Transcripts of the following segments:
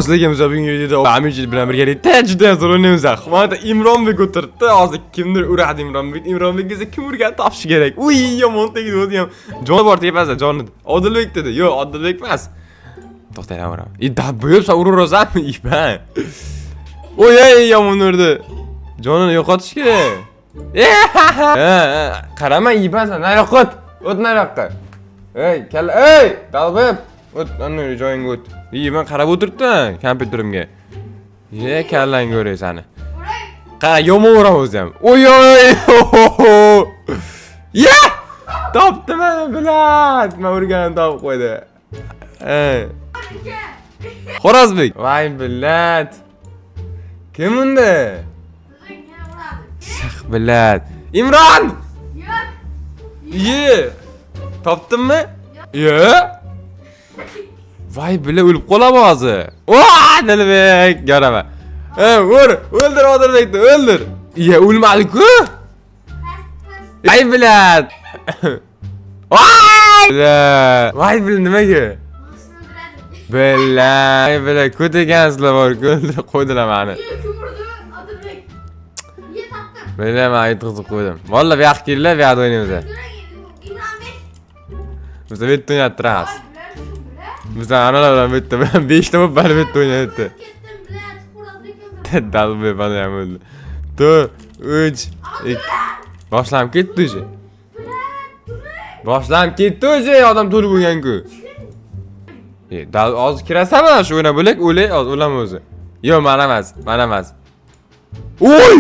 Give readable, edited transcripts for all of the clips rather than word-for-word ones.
Sizlarga bugungi videoda Amijil bilan birgalikda juda ham zo'r o'ynaymiz. Mana Imronbek o'tiribdi. Hozir kimdir uradi Imronbek. Imronbekga kim urgan topish kerak. Uy, yomon tegdi ham. Jon bor tepasida, jonni. Odilbek dedi. Yo'q, Odilbek emas. To'xtaylar mana. Dab bo'lsa uraversanmi, ipa. Oy, yomon urdi. Jonini yo'qotish kerak. Qarama, ipasan. Nariyoqot. O't nariyoqqa. Ey, kalla, ey, dalbib. O't, ana joyingga o't. Ben qarab o'tiribdim kompyuterimga. Kallang ko'ray seni. Qara, yomon uramiz ham. Oy! Ya! Topdim mana bilat. Men urganim topib qo'ydi. Xo'razbek. Voy bilat. Kim unda? Shaq bilat. Imron! Ye! Topdimmi? Yo'q. Vay bile ölüp qolamiz hozir. Voy Dilbek, qarama. Vur, o'ldir Odilbekni, o'ldir. Ye, o'lmadi-ku. Vay bilat. Vay bilat nimaga? Vay bilat, ko'tagansizlar bor-ku, o'ldirib qo'ydilar meni. Kim urdi? Odilbek. Ye topdim. Men aytqizib qo'ydim. Vallahi bu yoqqa kelinglar, bu yoqda o'ynaymiz. Biz bitta o'ynayapmiz. Biz analar bilan bitta, ben 5 ta bari bitta o'ynayapti. Dalbe bana ham o'ldi. 4, 3, 2. Boshlanib ketdi o'zi. Boshlanib ketdi o'zi, odam to'lib bo'lgan-ku. Hozir kirasanmi shu o'yna bo'lak, o'lay, hozir o'laman o'zi. Yo'q, men emas. Oy!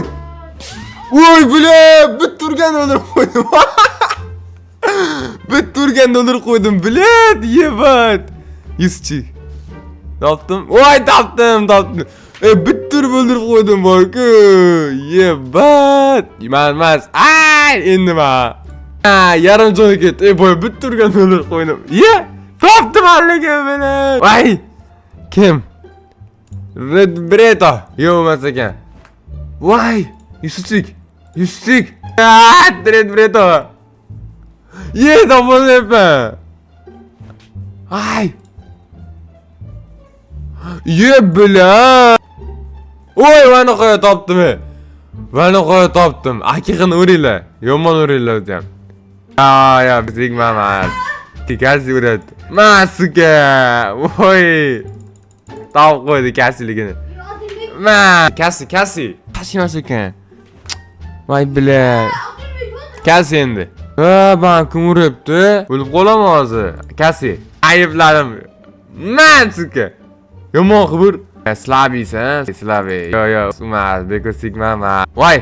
Oy, bilat, bitta urgan o'ldirib qo'ydim. Bitta urgan o'ldirib qo'ydim, bilat, yebat. Yuschi. Topdim. Voy, topdim. Bitta urib o'ldirib qo'ydim bor-ku. Yebat. Emas. Ay, endi men. Yarim joni ketdi. Boy, bitta urgan o'ldirib qo'ydim. Ye! Topdim haliga meni. Voy! Kim? Red Breto. Yo'q emas ekan. Voy! Yuschi. Red Breto. Ye, topolmayapman. Ay! Ye bilat. Oy, mana qo'ya topdim. Akig'ini uringlar. Yomon uringlar o'zim. Ya, bizigmamas. Tikasi uradi. Masuka. Voy. Topib qo'ydi kasiligini. Kasi. Kasi emas ekan. Voy bilat. Kasi endi. Ben kim uribdi? O'lib qolaman hozir. Kasi. Ayiblarim. Masuka. Yomon xabar. Slabiysan, Slabiy. Yo'q, emas, beko sigmama. Voy!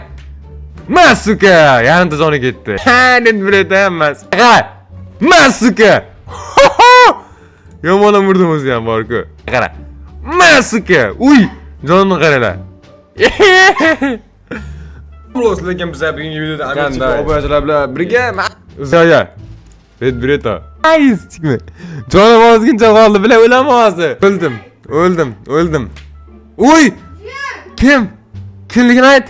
Masuka! Yarimta joni ketdi. Ha, deb biladi emas. Qara! Masuka! Yomon urdim o'zi ham bor-ku. Qara. Masuka! Uy! Jonni qaranglar. Sizlarga biz bugungi videoda Amijil obunachilar bilan birga Zoya. Red Breto. Ay, chiqma. Jonim ozgincha qoldi, bilan o'laman hozir. O'ldim. Uy! Kim? Kimligini ayt.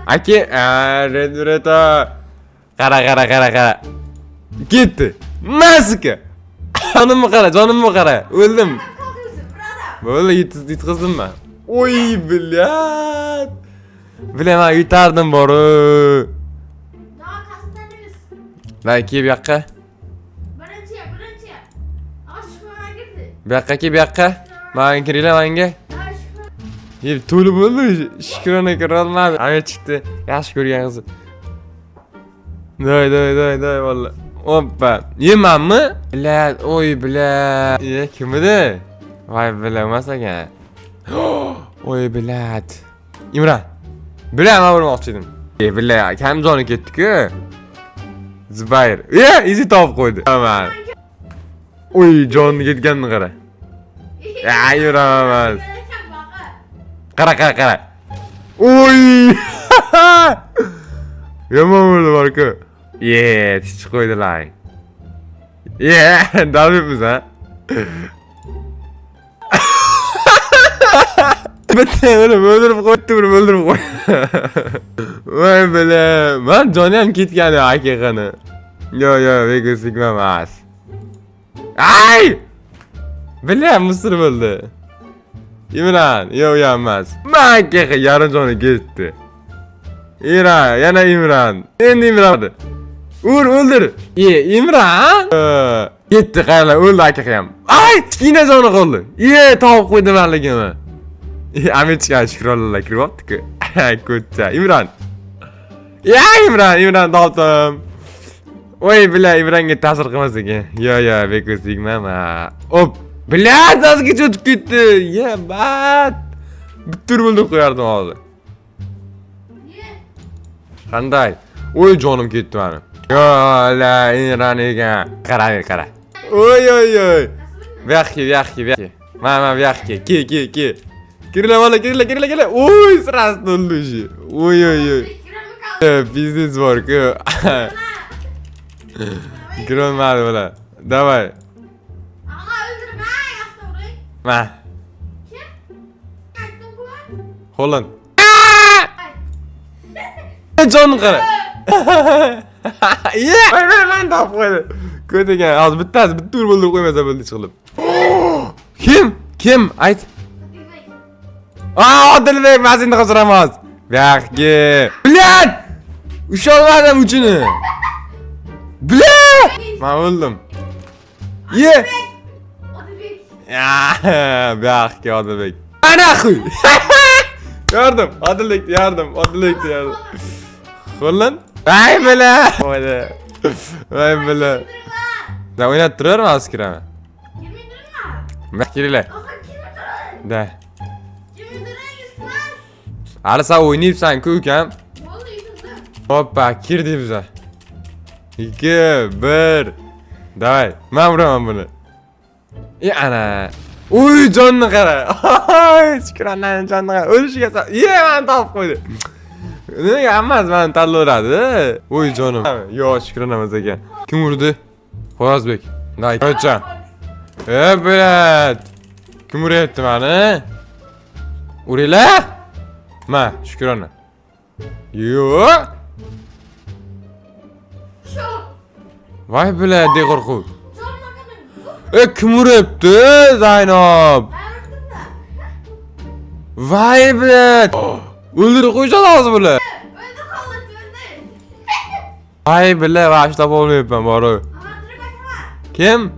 Aka, Red Breto. Qara. Ketdi. Masuka. Jonimni qara. O'ldim. Bo'ldi, yutqizdim men. Oy, bilat. Bilaman, yutardim bor-u. Lan kelib yoqqa. Birinchi. Bu yoqqa. Men kiringlar menga. Yeb to'lib bo'ldi. Shukrona kirolmadi. Ana chiqdi. Yaxshi ko'rgan qiz. Doy vallahi. Hoppa. Yemanmi? Bilat, oy bilat. Kim edi? Voy bilamas ekan. Oy bilat. Imron. Bilan men urmoqchi edim. Bilat, kam joni ketdi-ku. Zubayr. Izi topib qo'ydi. Aman. Oy, jonni ketganini qara. Yuraman. Qara. Oy! Yomon bo'ldi bor-ku. Tish qo'ydilar. Dalbimiz ha. Bitta o'ldirib qo'ydi. Voy bilan, men joni ham ketgani akig'ini. Yo'q, beko sigma emas. Ay! Bile mısır buldu. İmran, yok yanmaz. Manke yarın sonu gitti. İmran, yana İmran. Endi İmran. Uğur öldür. İmran. Gitti kayla öldü akıkayam. Ay, yine sonu koldu. Tavuk koydum anligimi. Ahmet çıkan şükür Allah'a kirip yaptı ki. Kutça. İmran. Ya İmran daldım. Oy bile İmran'a tasir kılmaz ki. Ya bekle sigmem ha. Hop. Bile tas geçip gitti. Ya bat. Bir tür bulduk koyardım ağzı. Niye? Kanday. Oy canım gitti benim. Ya la İmran egen. Kara. Oy. Vahki. Mama vahki. Ki. Girile valla girile. Oy sırası doldu işi. Oy. Kiramı kaldı. Business var ki. Girolmadı valla. Davay. Ama öldürme yasla orayı. Ma. Kim? Kaçtın bu? Holland. Ay. Can kara. İyi. Ben de koydum. Kötü gel. Az bitti dur buldur koymasa böyle çıkılıp. Kim? Ayt. Adil Bey ben seni kaçıramaz. Vahki. Bilen. Uşalmadım uçunu. Bilen. Ben öldüm. Ye. Hadi bir. Ya Vahki Adil Bey. Ana kuy. Yardım. Yardım. Holland. Vay bile. Vay bile. Da oynat durur mu askere? Kimin durma? Vahkiyle. Oha kimin durma? De. Kimin durma yüzmez? Arasa oynayıp sen kuyken. Ne oldu yüzmez? Hoppa girdi bize. 2 1. Davay. Ben vuramam bunu. Ana. Uy canını kara. Ay şükür annen canını kara. Ölüşü gelsen. Ben tavuk koydu. Ne gelmez ben tallı uğradı. Uy canım. Yo şükür annemize gel. Kim vurdu? Horazbek. Day. Kaçacağım. Evet. Kim vuruyor etti beni? Urila? Ma şükür anne. Yo. Şu. Vay bile de korku. Can bakalım. Kim vuruyor etti Zeynep? Ben öldüm de. Vay be. Öldür koyacağız bile. Öldü kaldı öldü. Vay bile başta olmuyor ben bari. Ama dur bakma. Kim?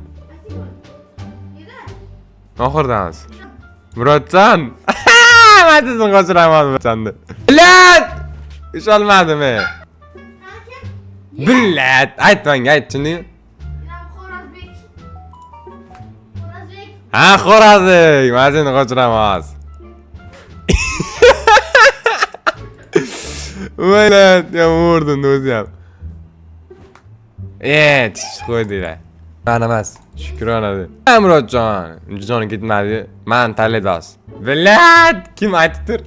Yedi. Ahırdan. Muratcan. Ben sizin kaçıramadım sen de. Bilet. Hiç olmadı mı? Ha kim? Bilet. Ayt şimdi. İnan Horazbek. Horazbek. Ha Horazbek. Ben seni kaçıramaz. Bilet. Ya vurdun dostum. Evet. Koydular. Anamaz. Şükür anadı. Muratcan. Canı gitmedi. Ben talledas. Bilet. Kim aytıdır?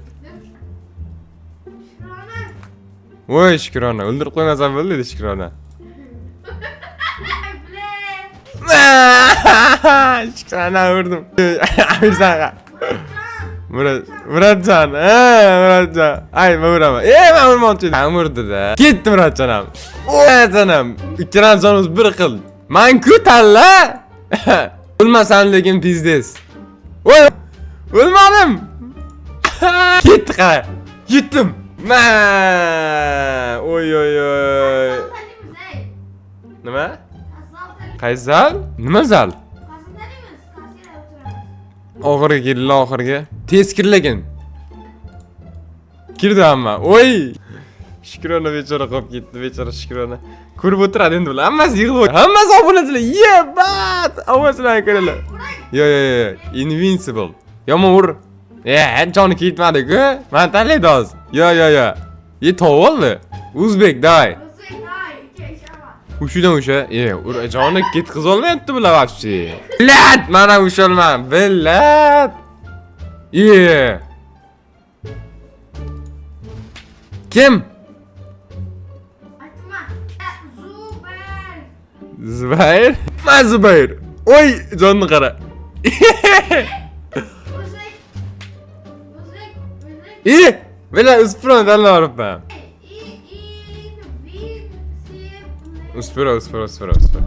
Şurana. Oy şükür ana. Öldür koymasa böyle şükür ana. Ble. Şükür ana vurdum. Abi sana. Muratcan. Muratcan. Ay ben vuramam. Ben vurmam çünkü. Ben vurdu da. Gitti Muratcan'ım. Muratcan'ım. İkran canımız bir kıl. Man kütalla. Ölmesen lekin bizdes. Oy. Ölmedim. Gitti kaya. Gittim. Oy. Hasan Nima? Hasan Qaysal? Nima zal? Hasan Kasiyada oturamiz. Oxirgi keldi oxirgi. Tez kir lekin. Kirdi hamma. Oy! Shukrona bechora qolib ketdi, bechora Shukrona. Ko'rib o'tiradi endi bular. Hammasi yig'ilib. Hammasi obunachilar. Yebat! Obunachilarni ko'ringlar. Yo. Invincible. Yomon ur. Joni ketmadi-ku. Men tanlaydi hozir. Yo. Ye to'g'ri. O'zbek day. O'zbek hay, ikki ishama. O'shadan. Joni ketkizolmayapti bular вообще. Bilat, mana ushalman. Bilat. Kim? Aytma. Zubayr. Zubayr? Ma Zubayr. Oy, jonni qara. O'zbek. Bila uspron tanlayapman. İn, bin, sip, Uspiro.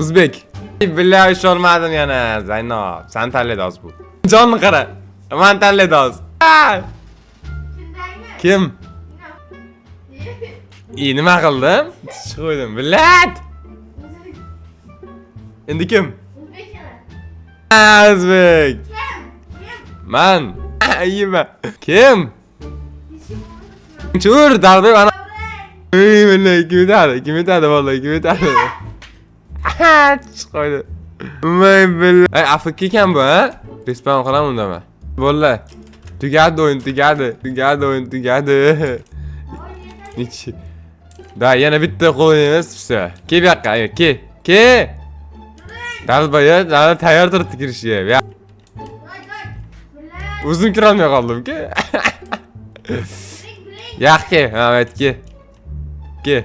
O'zbek. Billahi ishonmadim yana. Zaynab, sen tanlaydi hozir bu. Jonni qara. Men tanlaydi hozir. Shundaymi? Kim? Nima qildim? Tish qo'ydim. Bilat. Endi kim? O'zbek. Man. Ayima. Kim? Chur, darbe ana. Ey, billahi kim etadi vallahi kim etadi. Tish qo'ydi. Men billahi. Ay, afiki ekan bu, ha? Respawn qilaman undami? Bo'lla. Tugadi o'yin, tugadi. Nichi. Da, yana bitta qo'yamiz, все. Ke bu yoqqa, ke. Dalbaya, tayyor turibdi kirishga. O'zim kira olmay qoldim-ku. Yaxshi, ha, aytki. Ke.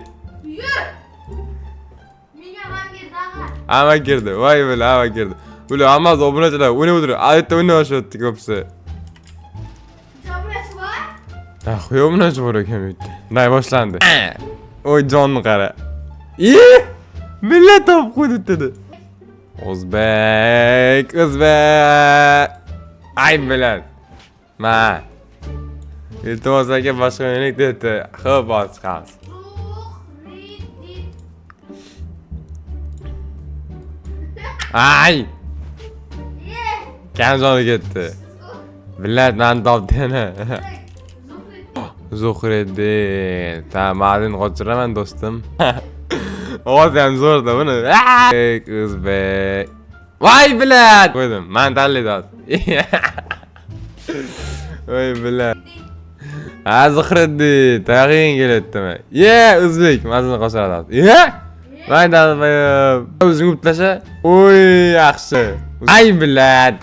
Ama girdi. Voy billahi, ama girdi. Bular hamma obunachilar o'ynab o'tirib, aytda o'ynab oshayapti ko'psi. Ha, qo'yamnachi bor ekan bu yerda. Nay boshlandi. Oy, jonni qara. Millat topib qo'ydi dedi. O'zbek. Ay bilan. Ma. Iltimos aka boshqa o'ynak dedi. Xo'p, hozir chiqamiz. Ay! Kamjoni ketdi. Billat, men topdim. Zuhriddin. Tamadin qochiraman do'stim. Ovoz ham zo'rda buni. O'zbek. Voy billat. Qo'ydim. Men tanlaydi hozir. Voy billat. Ha, Zuhriddin. Tag'in keladimi? O'zbek. Mazini qo'shadi hozir. Men tanlayman. O'zing o'tib tasha. Oy, yaxshi. Ay billat.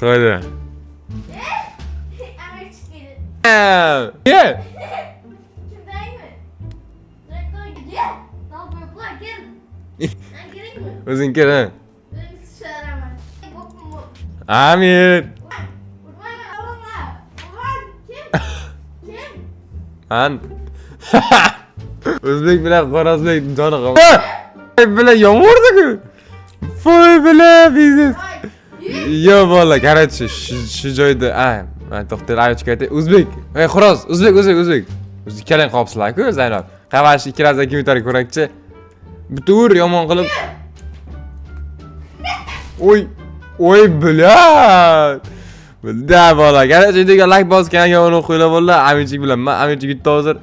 Qo'ydim. O'zing kir, ha. Amir. An. O'zbek bilan Xorazmlik joni qoldi. Voy bilan yomg'irdi-ku. Voy bilan biznes. Yo bola, qarchi, shu joyda, men to'xtab aytib ketay. O'zbek. Ey, Xo'roz, O'zbek. O'zi ikkalang qolibsizlar-ku, Zaynab. Qavash ikkalasiga kim yetar ko'rakchi. Bitur yomon qilib. Oy bilan. Da bola, qarchi videoga like bosganga uni qo'yla bola. Aminchik bilan, men Aminchik bitta hozir.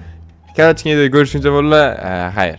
Qarchi videoda ko'rishguncha bola. Xayr.